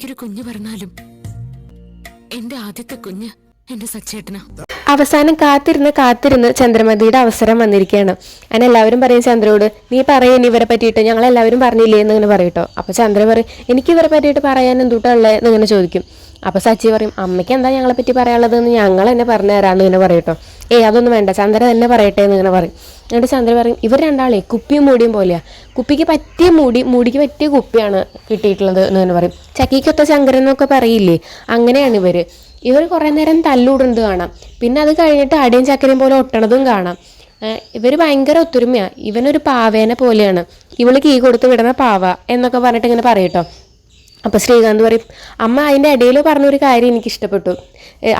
എനിക്കൊരു കുഞ്ഞ് പറഞ്ഞാലും എന്റെ ആദ്യത്തെ കുഞ്ഞ് എന്റെ സച്ചേട്ടനാ. അവസാനം കാത്തിരുന്ന് ചന്ദ്രമതിയുടെ അവസരം വന്നിരിക്കുകയാണ്. അങ്ങനെ എല്ലാവരും പറയും ചന്ദ്രയോട്, നീ പറയും ഇവരെ പറ്റിയിട്ട്, ഞങ്ങളെല്ലാവരും പറഞ്ഞില്ലേ എന്നിങ്ങനെ പറയട്ടോ. അപ്പോൾ ചന്ദ്ര പറയും, എനിക്ക് ഇവരെ പറ്റിയിട്ട് പറയാൻ എന്തുട്ടുള്ളത് എന്നിങ്ങനെ ചോദിക്കും. അപ്പോൾ സച്ചി പറയും, അമ്മയ്ക്ക് എന്താ ഞങ്ങളെ പറ്റി പറയാനുള്ളതെന്ന് ഞങ്ങൾ തന്നെ പറഞ്ഞു തരാമെന്ന് ഇങ്ങനെ പറയട്ടോ. അതൊന്നും വേണ്ട, ചന്ദ്ര തന്നെ പറയട്ടെ എന്നിങ്ങനെ പറയും. എന്നിട്ട് ചന്ദ്ര പറയും, ഇവർ രണ്ടാളേ കുപ്പിയും മൂടിയും പോലെയാ, കുപ്പിക്ക് പറ്റിയ മൂടിക്ക് പറ്റിയ കുപ്പിയാണ് കിട്ടിയിട്ടുള്ളത് എന്നിങ്ങനെ പറയും. ചക്കിക്കൊത്ത ശങ്കരൻ എന്നൊക്കെ പറയില്ലേ, അങ്ങനെയാണ് ഇവർ കുറേ നേരം തല്ലൂടുന്നത് കാണാം. പിന്നെ അത് കഴിഞ്ഞിട്ട് അടിയും ചക്കരയും പോലെ ഒട്ടണതും കാണാം. ഇവർ ഭയങ്കര ഒത്തൊരുമയാണ്. ഇവനൊരു പാവേനെ പോലെയാണ്, ഇവള് കീ കൊടുത്ത് വിടുന്ന പാവ എന്നൊക്കെ പറഞ്ഞിട്ട് ഇങ്ങനെ പറയട്ടോ. അപ്പോൾ ശ്രീകാന്ത് പറയും, അമ്മ അതിൻ്റെ ഇടയിൽ പറഞ്ഞൊരു കാര്യം എനിക്ക് ഇഷ്ടപ്പെട്ടു,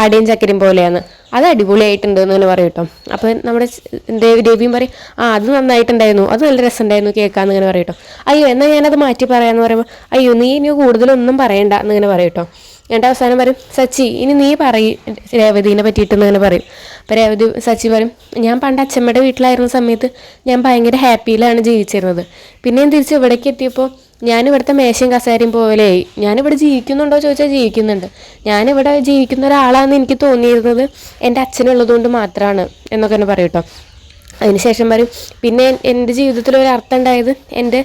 അടിയും ചക്കരയും പോലെയാണ്, അത് അടിപൊളിയായിട്ടുണ്ട് എന്ന് പറയട്ടോ. അപ്പോൾ നമ്മുടെ രവിയും പറയും, അത് നന്നായിട്ടുണ്ടായിരുന്നു, അത് നല്ല രസമുണ്ടായിരുന്നു കേൾക്കാമെന്ന് ഇങ്ങനെ പറയട്ടോ. അയ്യോ എന്നാൽ ഞാനത് മാറ്റി പറയാമെന്ന് പറയുമ്പോൾ, അയ്യോ നീ ഇനി കൂടുതലൊന്നും പറയണ്ട എന്നിങ്ങനെ പറയട്ടോ. എന്നിട്ട് അവസാനം പറയും, സച്ചി ഇനി നീ പറയും രേവതീനെ പറ്റിയിട്ടെന്ന് ഇങ്ങനെ പറയും. അപ്പോൾ സച്ചി പറയും, ഞാൻ പണ്ട് അച്ഛമ്മയുടെ വീട്ടിലായിരുന്ന സമയത്ത് ഞാൻ ഭയങ്കര ഹാപ്പിയിലാണ് ജീവിച്ചിരുന്നത്. പിന്നെയും തിരിച്ച് ഇവിടേക്ക് എത്തിയപ്പോൾ ഞാനിവിടുത്തെ മേശയും കസേരയും പോലെയായി. ഞാനിവിടെ ജീവിക്കുന്നുണ്ടോ ചോദിച്ചാൽ ജീവിക്കുന്നുണ്ട്. ഞാനിവിടെ ജീവിക്കുന്ന ഒരാളാണെന്ന് എനിക്ക് തോന്നിയിരുന്നത് എൻ്റെ അച്ഛനുള്ളതുകൊണ്ട് മാത്രമാണ് എന്നൊക്കെ തന്നെ പറയും കേട്ടോ. അതിനുശേഷം പറയും, പിന്നെ എൻ്റെ ജീവിതത്തിൽ ഒരു അർത്ഥം ഉണ്ടായത് എൻ്റെ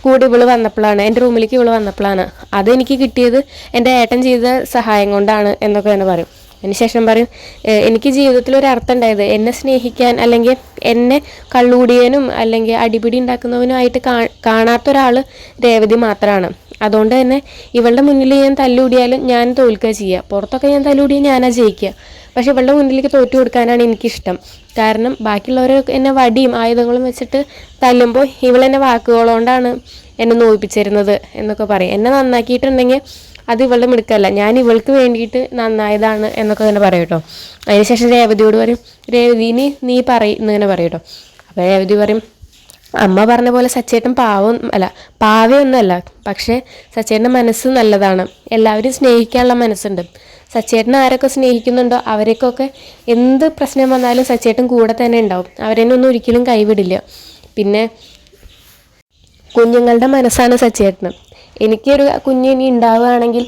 കൂടെ ഇവള് വന്നപ്പോഴാണ്, എൻ്റെ റൂമിലേക്ക് ഇവള് വന്നപ്പോഴാണ്. അതെനിക്ക് കിട്ടിയത് എൻ്റെ ഏട്ടൻ ചെയ്ത സഹായം കൊണ്ടാണ് എന്നൊക്കെ തന്നെ പറയും. അതിനുശേഷം പറയും, എനിക്ക് ജീവിതത്തിൽ ഒരു അർത്ഥം ഉണ്ടായത് എന്നെ സ്നേഹിക്കാൻ അല്ലെങ്കിൽ എന്നെ കള്ളുകൂടിയനും അല്ലെങ്കിൽ അടിപിടി ഉണ്ടാക്കുന്നവനുമായിട്ട് കാണാത്തൊരാൾ രേവതി മാത്രമാണ്. അതുകൊണ്ട് തന്നെ ഇവളുടെ മുന്നിൽ ഞാൻ തല്ലുകൂടിയാലും ഞാൻ തോൽക്കുക ചെയ്യുക. പുറത്തൊക്കെ ഞാൻ തല്ലുകൂടിയാൽ ഞാനാ ജയിക്കുക. പക്ഷെ ഇവളുടെ മുന്നിലേക്ക് തോറ്റു കൊടുക്കാനാണ് എനിക്കിഷ്ടം. കാരണം ബാക്കിയുള്ളവർ എന്നെ വടിയും ആയുധങ്ങളും വെച്ചിട്ട് തല്ലുമ്പോൾ ഇവളെന്നെ വാക്കുകളോണ്ടാണ് എന്നെ നോയിപ്പിച്ചിരുന്നത് എന്നൊക്കെ പറയും. എന്നെ നന്നാക്കിയിട്ടുണ്ടെങ്കിൽ അത് ഇവളുടെ മിടുക്കല്ല, ഞാൻ ഇവൾക്ക് വേണ്ടിയിട്ട് നന്നായതാണ് എന്നൊക്കെ അങ്ങനെ പറയും കേട്ടോ. അതിനുശേഷം രേവതിയോട് പറയും, രേവതിന് നീ പറയും എന്നിങ്ങനെ പറയും കേട്ടോ. അപ്പോൾ രേവതി പറയും, അമ്മ പറഞ്ഞ പോലെ സച്ചേട്ടൻ പാവയൊന്നുമല്ല, പക്ഷേ സച്ചേട്ടൻ്റെ മനസ്സ് നല്ലതാണ്, എല്ലാവരും സ്നേഹിക്കാനുള്ള മനസ്സുണ്ട്. സച്ചേട്ടൻ ആരൊക്കെ സ്നേഹിക്കുന്നുണ്ടോ അവരൊക്കെ എന്ത് പ്രശ്നം വന്നാലും സച്ചേട്ടൻ കൂടെ തന്നെ ഉണ്ടാവും, അവരെന്നൊന്നും ഒരിക്കലും കൈവിടില്ല. പിന്നെ കുഞ്ഞുങ്ങളുടെ മനസ്സാണ് സച്ചേട്ടന്. എനിക്കൊരു കുഞ്ഞ് ഇനി ഉണ്ടാവുകയാണെങ്കിൽ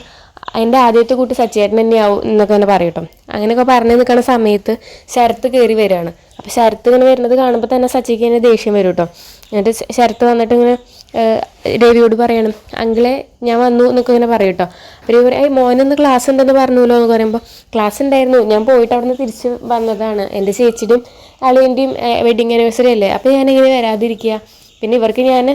എൻ്റെ ആദ്യത്തെ കുട്ടി സച്ചേട്ടൻ തന്നെയാവും എന്നൊക്കെ തന്നെ പറയട്ടോ. അങ്ങനെയൊക്കെ പറഞ്ഞു നിൽക്കുന്ന സമയത്ത് ശരത്ത് കയറി വരികയാണ്. അപ്പോൾ ശരത്ത് ഇങ്ങനെ വരുന്നത് കാണുമ്പോൾ തന്നെ സച്ചിക്ക് തന്നെ ദേഷ്യം വരും കേട്ടോ. എന്നിട്ട് ശരത്ത് വന്നിട്ട് ഇങ്ങനെ രവിയോട് പറയണം, അങ്കിളെ ഞാൻ വന്നു എന്നൊക്കെ ഇങ്ങനെ പറയും കേട്ടോ. അപ്പോൾ രവി മോനൊന്ന് ക്ലാസ് ഉണ്ടെന്ന് പറഞ്ഞല്ലോ എന്ന് പറയുമ്പോൾ, ക്ലാസ് ഉണ്ടായിരുന്നു, ഞാൻ പോയിട്ട് അവിടെ നിന്ന് തിരിച്ച് വന്നതാണ്, എൻ്റെ ചേച്ചിയുടെയും അളിയൻ്റെയും വെഡിങ് ആനിവേഴ്സറി അല്ലേ, അപ്പോൾ ഞാനിങ്ങനെ വരാതിരിക്കുക. പിന്നെ ഇവർക്ക് ഞാൻ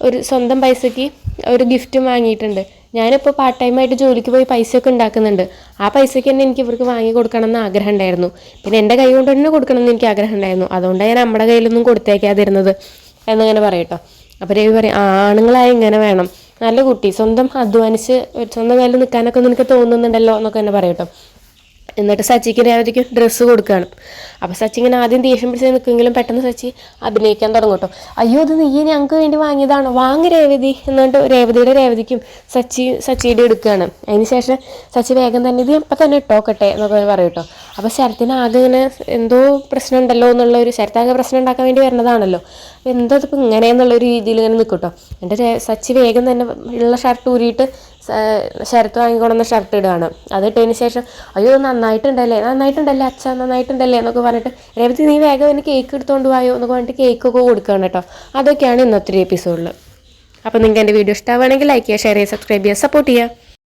ഒരു സ്വന്തം പൈസയ്ക്ക് ഒരു ഗിഫ്റ്റും വാങ്ങിയിട്ടുണ്ട്. ഞാനിപ്പോൾ പാർട്ട് ടൈമായിട്ട് ജോലിക്ക് പോയി പൈസയൊക്കെ ഉണ്ടാക്കുന്നുണ്ട്. ആ പൈസയ്ക്ക് തന്നെ എനിക്ക് ഇവർക്ക് വാങ്ങി കൊടുക്കണം എന്ന് ആഗ്രഹം ഉണ്ടായിരുന്നു. പിന്നെ എൻ്റെ കൈ കൊണ്ട് തന്നെ കൊടുക്കണം എന്ന് എനിക്ക് ആഗ്രഹം ഉണ്ടായിരുന്നു. അതുകൊണ്ടാണ് ഞാൻ നമ്മുടെ കയ്യിലൊന്നും കൊടുത്തേക്കാതിരുന്നത് എന്നിങ്ങനെ പറയട്ടോ. അപ്പോൾ രവി പറയും, ആണുങ്ങളായി ഇങ്ങനെ വേണം, നല്ല കുട്ടി, സ്വന്തം അധ്വാനിച്ച് സ്വന്തം കയ്യിൽ നിൽക്കാനൊക്കെ നിനക്ക് തോന്നുന്നുണ്ടല്ലോ എന്നൊക്കെ തന്നെ പറയട്ടോ. എന്നിട്ട് സച്ചിക്ക് രേവതിക്ക് ഡ്രസ്സ് കൊടുക്കുകയാണ്. അപ്പോൾ സച്ചി ഇങ്ങനെ ആദ്യം ദേഷ്യം പിടിച്ച് നിൽക്കുമെങ്കിലും പെട്ടെന്ന് സച്ചി അഭിനയിക്കാൻ തുടങ്ങും കേട്ടോ. അയ്യോ ഇത് നീ ഞങ്ങൾക്ക് വേണ്ടി വാങ്ങിയതാണോ, വാങ്ങി രേവതി എന്നിട്ട് രേവതിക്കും സച്ചിയുടെ എടുക്കുകയാണ്. അതിന് ശേഷം സച്ചി വേഗം തന്നെ ഇത് ഇപ്പം തന്നെ ഇട്ടോക്കട്ടെ എന്നൊക്കെ പറയും കേട്ടോ. അപ്പോൾ ശരത്തിന് ആകെ ഇങ്ങനെ എന്തോ പ്രശ്നം ഉണ്ടല്ലോ എന്നുള്ളൊരു, ശരത്താകെ പ്രശ്നം ഉണ്ടാക്കാൻ വേണ്ടി വരുന്നതാണല്ലോ, എന്തോ ഇതിപ്പോൾ ഇങ്ങനെയെന്നുള്ളൊരു രീതിയിൽ ഇങ്ങനെ നിൽക്കും കേട്ടോ. എന്നിട്ട് സച്ചി വേഗം തന്നെ ഉള്ള ഷർട്ട് ഊരിയിട്ട് ശരത്ത് വാങ്ങിക്കൊണ്ടുവന്ന ഷർട്ട് ഇടുകയാണ്. അതിട്ടതിന് ശേഷം അയ്യോ നന്നായിട്ടുണ്ടല്ലേ അച്ഛ നന്നായിട്ടുണ്ടല്ലേ എന്നൊക്കെ പറഞ്ഞിട്ട് രേവതി നീ വേഗം എനിക്ക് കേക്ക് എടുത്തുകൊണ്ട് പോയോ എന്നൊക്കെ പറഞ്ഞിട്ട് കേക്കൊക്കെ കൊടുക്കുകയാണ് കേട്ടോ. അതൊക്കെയാണ് ഇന്നത്തെ ഒരു എപ്പിസോഡിൽ. അപ്പോൾ നിങ്ങൾക്ക് എൻ്റെ വീഡിയോ ഇഷ്ടമാവുകയാണെങ്കിൽ ലൈക്ക് ചെയ്യുക, ഷെയർ ചെയ്യുക, സബ്സ്ക്രൈബ് ചെയ്യുക, സപ്പോർട്ട് ചെയ്യുക.